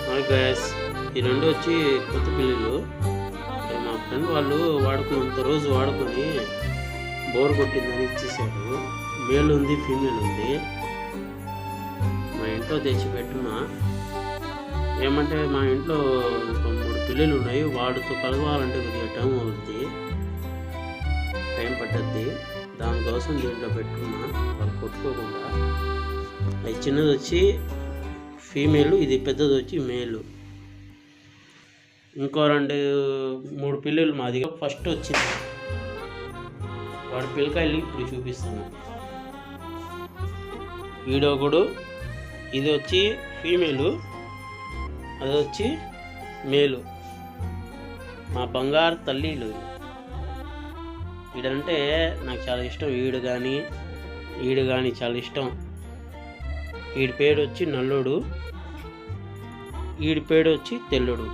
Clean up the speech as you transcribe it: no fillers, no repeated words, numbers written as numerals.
Hi guys, ఈ రెండు వచ్చి కొత్త పిల్లలు. మా ఫ్రెండ్ వాళ్ళు వాడుకున్నంత రోజు వాడుకొని బోర్ కొట్టిందని ఇచ్చేసాడు. మేల్ ఉంది, ఫీమేల్ ఉంది. మా ఇంట్లో తెచ్చి పెట్టున్నా. ఏమంటే మా ఇంట్లో ఇంకా 3 పిల్లలు ఉన్నాయి. వాడితో కలవాలంటే కొద్దిగా టైం అవుతుంది, టైం పట్టద్ది. దానికోసం దీంట్లో పెట్టుకున్నా, వాళ్ళు కొట్టుకోకుండా. అది చిన్నది వచ్చి ఫీమేలు, ఇది పెద్దది వచ్చి మేలు. ఇంకో 2-3 పిల్లలు మాదిగా ఫస్ట్ వచ్చింది. వాడి పిల్లకాయలు ఇప్పుడు చూపిస్తాను. వీడియో కూడా. ఇది వచ్చి ఫీమేలు, అది వచ్చి మేలు. మా బంగారు తల్లిలు. వీడంటే నాకు చాలా ఇష్టం. ఈడు కానీ చాలా ఇష్టం. వీడి పేరు వచ్చి నల్లుడు, వీడి పేరు వచ్చి తెల్లుడు.